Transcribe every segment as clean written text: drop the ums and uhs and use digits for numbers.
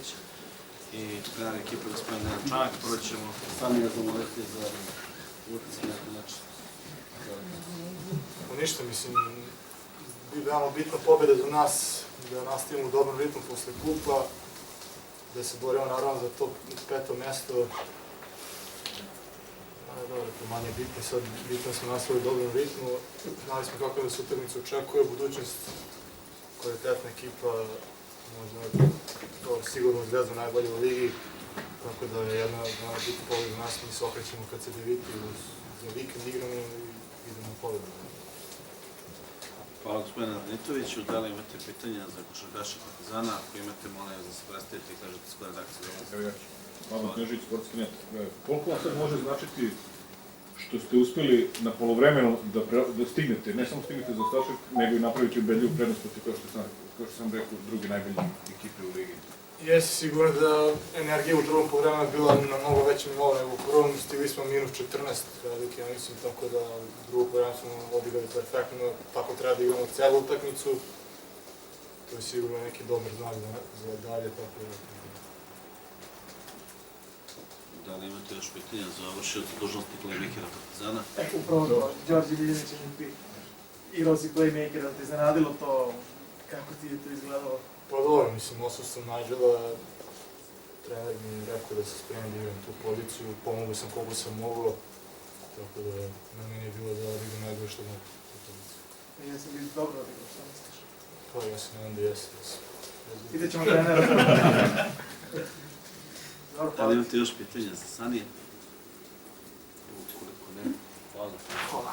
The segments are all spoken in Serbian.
Nitović i trener ekipe gospodin Dejan Čanak. Prvo ćemo sami zamoliti za utisak na način. Ništa, mislim, veoma bitna pobjeda za nas, da nastavimo u dobrom ritmu posle kupa, da se borimo naravno za to 5. mesto. Dobro, to manje bitno, sad bitno smo nastavili u dobrom ritmu, znali smo kako da se utakmica očekuje, budućnost, kvalitetna ekipa, možda to sigurno Zvezda najbolje u ligi, tako da je jedna bitna pobjeda za nas, mi se okrećemo kad se deviti, za vikend igramo i idemo u pobjedu. Hvala gospodine Nitoviću. Da li imate pitanja za košarkaše Partizana? Ako imate, molim vas da se predstavite i kažete s koje redakcije dolazi. Evo ja ću. Vladan Knežić, Sportski net. Koliko vam sad može značiti što ste uspeli na polovremenu da stignete, ne samo stignete za ostatak, nego i napraviti ubedljivu prednost protiv, kao što sam rekao, druge najbolje ekipe u ligi? Jesi sigurno da energija u drugom polovremenu je bila na mnogo većem nivou nego u prvom, stigli smo minus 14 velike, ja mislim, tako da u drugom polovremenu smo odigrali perfektno, tako treba da igramo celu utakmicu, to je sigurno neki dobar znak za dalje, tako da... Da li imate još pitanja za vršioca dužnosti playmakera Partizana? Upravo to, Đorđe Biljanić igrao si playmakera, te iznenadilo to, kako ti je to izgledalo? Pa dobro, mislim, osao sam Nigela, trener mi je rekao da se spremim da igram tu poziciju, pomogao sam koliko sam moglo, tako da na meni je bilo da odigram najbolje što mogu tu poziciju. Jesi li dobro odigrao, što misliš? Pa ja se nadam da jesi. Vidjet ćemo trenera. Da li imate još pitanja za Sanije? Ukoliko ne, hvala. Hvala.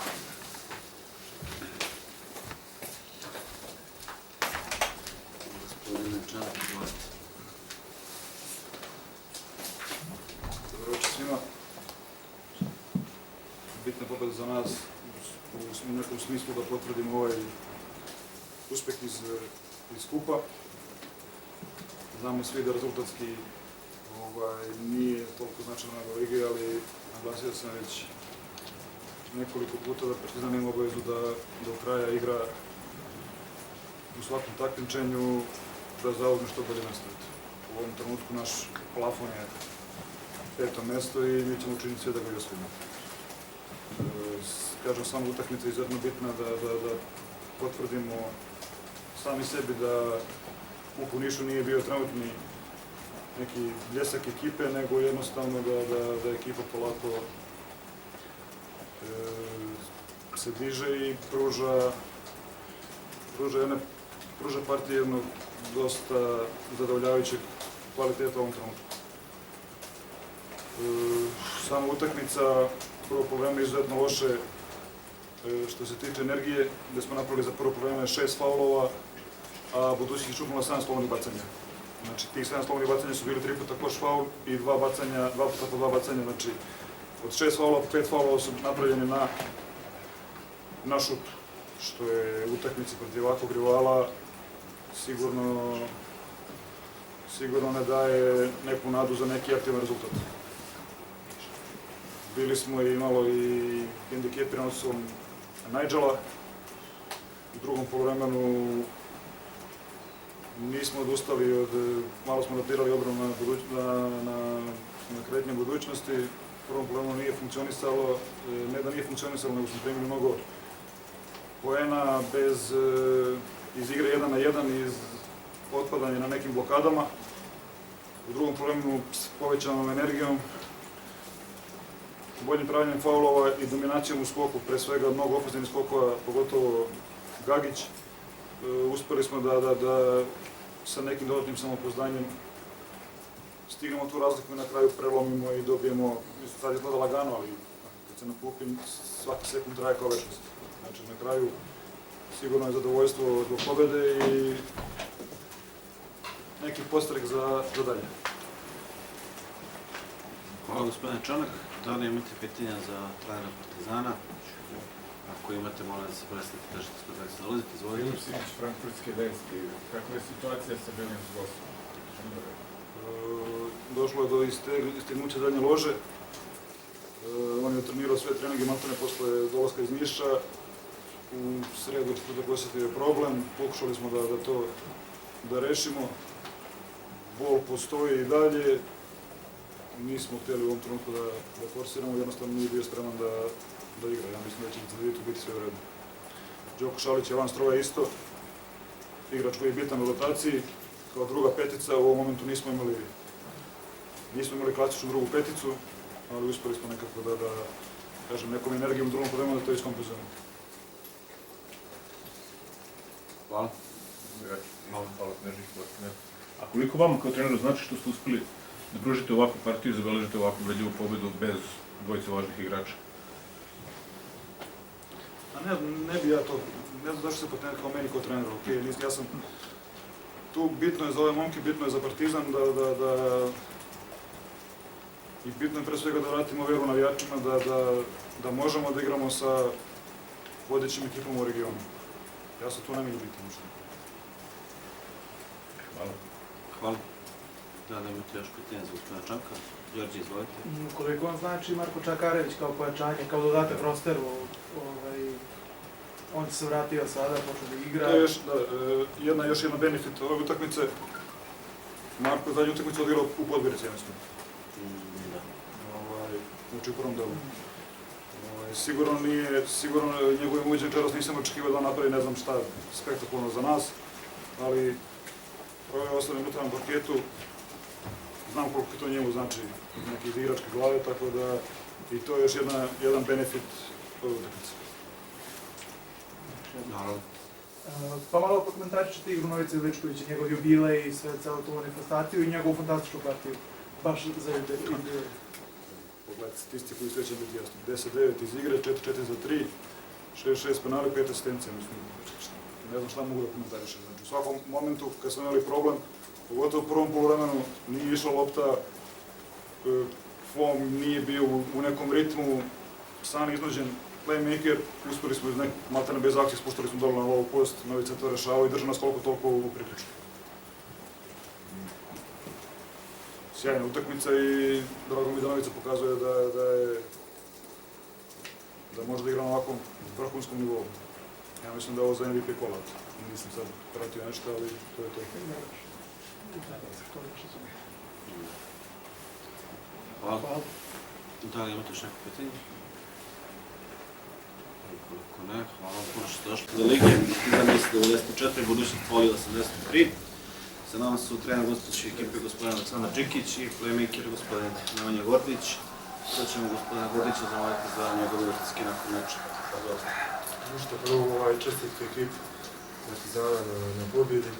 Gospodine Čanak, izvolite. Dobro večer svima. Bitna pobjeda za nas u nekom smislu da potvrdimo ovaj uspeh iz kupa. Znamo svi da rezultatski nije toliko značajno na ligi, ali naglasio sam već nekoliko puta da Partizan ima obavezu da do kraja igra u svakom takmičenju, da zauzme što bolje nastaviti. U ovom trenutku naš plafon je 5. mesto i mi ćemo učiniti sve da ga i osvojimo. Kažem, samo utakmica je izuzetno bitna da potvrdimo sami sebi da KUP u Nišu nije bio trenutni neki bljesak ekipe, nego jednostavno da ekipa polako se diže i pruža partije jednog dosta zadovoljavajućeg kvaliteta u ovom trenutku. Sama utakmica, prvo polovreme izuzetno loše što se tiče energije, gde smo napravili za prvo polovreme 6 faulova, a Budućnost je šutnula 7 slobodnih bacanja. Znači, tih 7 slobodnih bacanja su bili 3 puta koš faul i 2 puta po 2 bacanja. Znači, od 6 faulova, 5 faulova su napravljeni na šut, što je u utakmici protiv ovakvog rivala sigurno ne daje neku nadu za neki aktivan rezultat. Bili smo i malo i hendikepirani su Nigela. U drugom polovremenu nismo odustali malo smo adaptirali obranu na kretnje budućnosti. U prvom polovremenu nije funkcionisalo, ne da nije funkcionisalo, nego smo primili mnogo poena iz igre 1 na 1, iz otpadanja na nekim blokadama. U drugom polovremenu s povećanom energijom, boljim pravilnim faulova i dominacijom u skoku, pre svega mnogo ofenzivnih skokova, pogotovo Gagić. Uspeli smo da sa nekim dodatnim samopouzdanjem stignemo tu razliku i na kraju prelomimo i dobijemo, sad je to da lagano, ali kad se nakupim, svaki sekund traje kao večnost. Znači, na kraju sigurno je zadovoljstvo zbog pobjede i neki postrek za dalje. Hvala gospodine Čanak. Da li imate pitanja za trenera Partizana? Ako imate, molim da se predstavite, kažete s kojeg se dolazite, izvolite. Igor Simić, Frankfurtske Vesti. Kakva je situacija sa Belim Zgostom? Došlo je do istegnuća zadnje lože. On je trenirao sve treninge maltene posle dolaska iz Niša. U sredu četvrtak osetio je problem. Pokušali smo da to rešimo. bol postoji i dalje. Nismo htjeli u ovom trenutku da forsiramo, jednostavno nije bio spreman da igra. Ja mislim da će za debitu biti sve u redu. Đoko Šalić je van stroja isto, igrač koji je bitan u rotaciji, kao druga petica. U ovom momentu nismo imali klasičnu drugu peticu, ali uspjeli smo nekako da kažem, nekom energijom u drugom problemu da to iskompozujemo. Hvala. Hvala, Knežnik, Sportski net. A koliko vama kao treneru znači što ste uspeli da pružite ovakvu partiju i zabeležite ovakvu ubedljivu pobedu bez dvojice važnih igrača? A ne bi ja to, ne znam zašto se potenet kao meni kao treneru, okej, ja sam tu, bitno je za ove momke, bitno je za Partizan i bitno je pre svega da vratimo veru navijačima, da možemo da igramo sa vodećim ekipom u regionu. Ja sam tu najmanje bitan uopšte. Hvala. Hvala. Da li imate još pitanje za gospodina Čanka? Đorđe, izvolite. Koliko vam znači Marko Čakarević kao pojačanje, kao dodatak rosteru? On se vratio sada, počeo da igra. Još jedna benefit ove utakmice. Marko je zadnju utakmicu odigrao u Podgorici, ja mislim. Znači u prvom delu. Sigurno njegovim uviđenjem večeras nisam očekivao da on napravi ne znam šta spektakularno za nas, ali ove ostale minuta na parketu, znam koliko to njemu znači neke iz igračke glave, tako da i to je još jedan benefit ove utakmice. Naravno. Pa malo komentarišete igru Novice Veličkovića, njegov jubilej i sve celo tu manifestaciju i njegovu fantastičnu partiju, baš za jubilej. Pogledajte statistiku i sve će biti jasno. 10-9 iz igre, 4-4 za 3, 6-6 penali, 5 asistencija. Ne znam šta mogu da komentarišem. Znači, u svakom momentu kad smo imali problem, pogotovo u prvom poluvremenu, nije išla lopta, Flom nije bio u nekom ritmu, san iznuđen playmaker, uspeli smo iz nekog maltene bez akcije, spuštali smo dole na low post, Novica to rešavao i drža nas koliko toliko u priključku. Sjajna utakmica i drago mi da Novica pokazuje da može da igra na ovakvom vrhunskom nivou. Ja mislim da je ovo za MVP kola. Nisam sad pratio nešto, ali to je to. Hvala. Da li imate još neko pitanje? Ukoliko ne, hvala puno što ste došli do lige. Partizan 94, budućnost Poli 83. Sa nama su trener gostujući ekipe gospodin Aleksandar Đikić i playmaker gospodin Nemanja Gordić. Sad ćemo gospodina Gordića zamoliti za njegove vrtinski nakon meča. Ništa, prvo čestitke ekipi Partizana na pobjedi.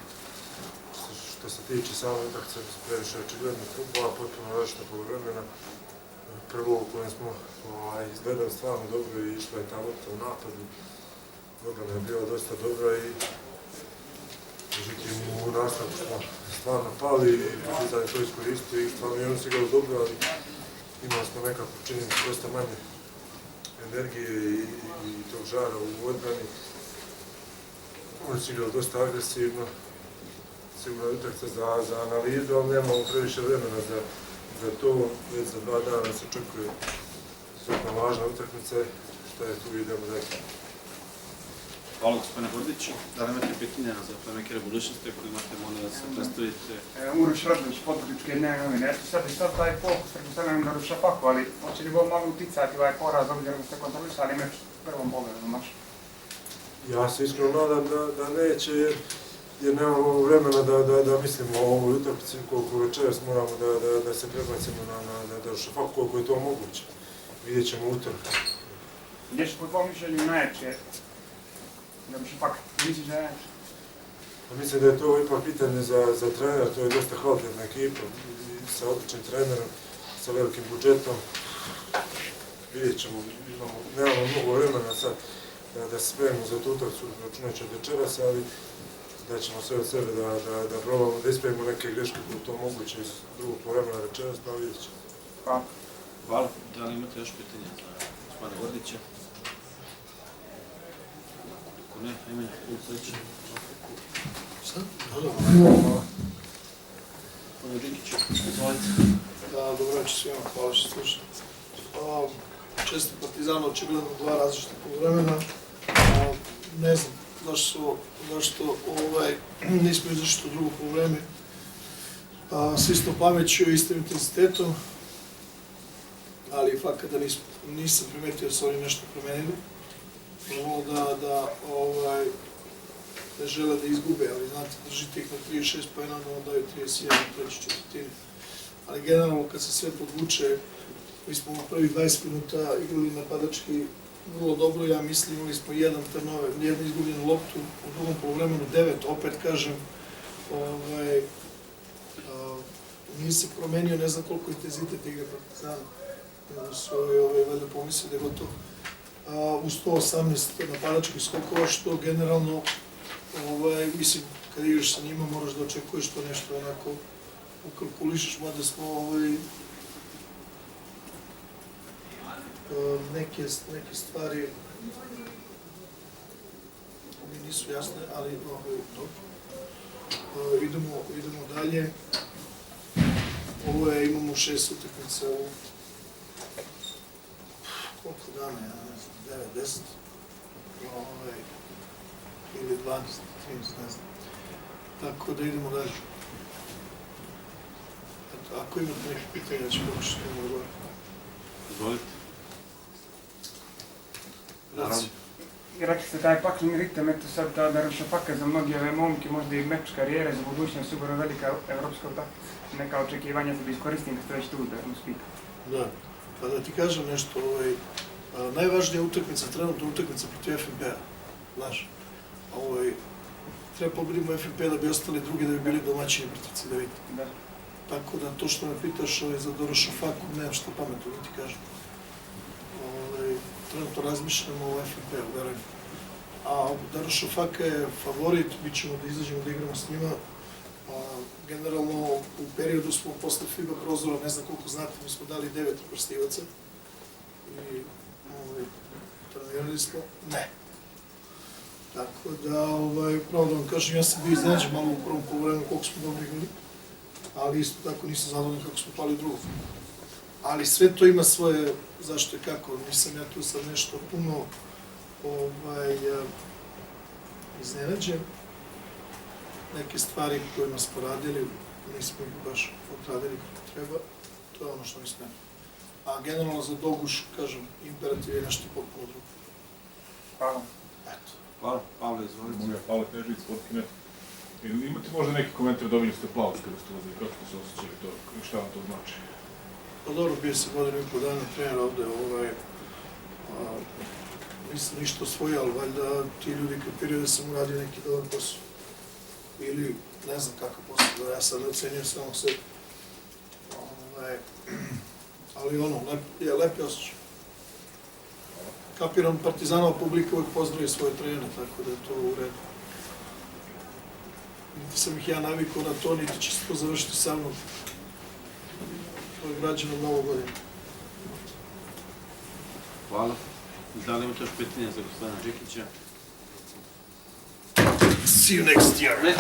Što se tiče same utakmice, previše očiglednih klubova, potpuno različita poluvremena. Prvo u kojem smo izgledali stvarno dobro i išla je ta lopta u napadu. Odbrana je bila dosta dobra i međutim u nastavku smo stvarno pali i Partizan je to iskoristio i stvarno je on se igrao dobro, ali imali smo nekako činjenicu dosta manje energije i tog žara u odbrani. Oni su igrali dosta agresivno, sigurno je utakmica za analizu, ali nemamo previše vremena za to. Već za 2 dana se očekuje izuzetno važna utakmica, šta je tu idemo dalje. Hvala gospodine Gordić. Da li imate pitanja za playmakere budućnosti, ako imate, molim da se predstavite? Uroš Rožović, Podgoričke dnevne novine. Eto sad taj fokus, pretpostavljam da ruša Paku, ali hoće li malo uticati ovaj poraz, obzirom da ste kontrolisali meč prvom pogledu mača? Ja se iskreno nadam da neće, jer nemamo vremena da mislimo o ovoj utakmici, koliko večeras moramo da se prebacimo na ruša Paku, koliko je to moguće. Vidjet ćemo utorak. Gdje će po tvojom mišljenju najjače da ruša Pak? Misliš da je najjače? Mislim da je to ipak pitanje za trenera, to je dosta kvalitetna ekipa, sa odličnim trenerom, sa velikim budžetom. Vidjet ćemo, nemamo mnogo vremena sad da se spremimo za tu utakmicu, računajući od večeras, ali da ćemo sve od sebe da probamo da ispravimo neke greške koje to moguće iz drugog vremena večeras, pa vidjet ćemo. Hvala. Hvala. Da li imate još pitanja za gospodina Gordića? Ako ne, Nemanja, sljedeće. Šta? Gospodin Đikić, izvolite. Da, dobro večer svima, hvala što slušate. Često Partizana, očigledno 2 različita poluvremena. Ne znam zašto nismo izašli u drugo poluvreme. s istom pameću i istim intenzitetom, ali fakat da nisam primetio da su oni nešto promenili. Normalno da ne žele da izgube, ali znate, držite ih na 36 pojena, onda daju 31 u trećoj četvrtini. Ali generalno, kad se sve podvuče, mi smo u prvih 20 minuta igrali napadački vrlo dobro, ja mislim, imali smo jedan turnover, jednu izgubljenu loptu, u drugom poluvremenu 9, opet kažem, nije se promenio, ne znam koliko intenzitet igre Partizana, da su valjda pomislili da je gotovo. U 118 napadačkih skokova, što generalno, mislim, kad igraš sa njima moraš da očekuješ to nešto onako ukalkulišeš, mada smo neke stvari mi nisu jasne, ali dobro. Idemo dalje. Imamo 6 utakmica u koliko dana, ja ne znam, 9, 10 ili 12, 13, ne znam. Tako da idemo dalje. Ako imate neke pitanja, ja ću pokušati da odgovorim. Izvolite. Reci. Rekli ste taj pakleni ritem, eto sad ta Darušafaka za mnogi ove momke, možda i meč karijere za budućnost, sigurno velika evropska utakmica. Neka očekivanja da bi iskoristim da ste već tu, da vas pitam. Da, pa da ti kažem nešto, najvažnija utakmica, trenutna utakmica protiv FNP-a, znaš, treba pobedimo FNP da bi ostali drugi, da bi bili domaćini protiv Cedevita. Da. Tako da to što me pitaš za Darušafaku, nemam što pametno da ti kažem. Trenutno razmišljamo o FNP-u, verujem. A Darušafaka je favorit, bit ćemo da izađemo da igramo s njima. Generalno, u periodu smo posle FIBA prozora, ne znam koliko znate, mi smo dali 9 prstivaca i trenirali smo, ne. Tako da, pravo da vam kažem, ja sam bio iznenađen malo u prvom poluvremenu koliko smo dobro igrali, ali isto tako nisam zadovoljan kako smo pali u drugom. Ali sve to ima svoje zašto i kako, nisam ja tu sad nešto puno iznenađen. Neke stvari kojima smo radili, nismo ih baš odradili kako treba, to je ono što mi smeta. A generalno za Doguš, kažem, imperativ je nešto potpuno drugo. Hvala. Eto. Hvala, Pavle, izvolite. Moja Pavle Knežević, Sportkinet. Imate možda neki komentar, dobili ste aplauz kada ste ulazili, kako ste se osjećali to, šta vam to znači? Pa dobro, bio sam godinu i pol dana trener ovde, nisam ništa osvojio, ali valjda ti ljudi kapiraju da sam uradio neki dobar posao. Ili ne znam kakav posao, da ja sad ne ocenjujem samog sebe. Ali lep je osjećaj. Kapiram, Partizanova publika uvijek pozdravuje svoje trenere, tako da je to u redu. Niti sam ih ja navikao na to, niti će se to završiti sa mnom. To je građeno mnogo godina. Hvala. Da li imate još pitanja za gospodina Đikića? See you next year. Ne.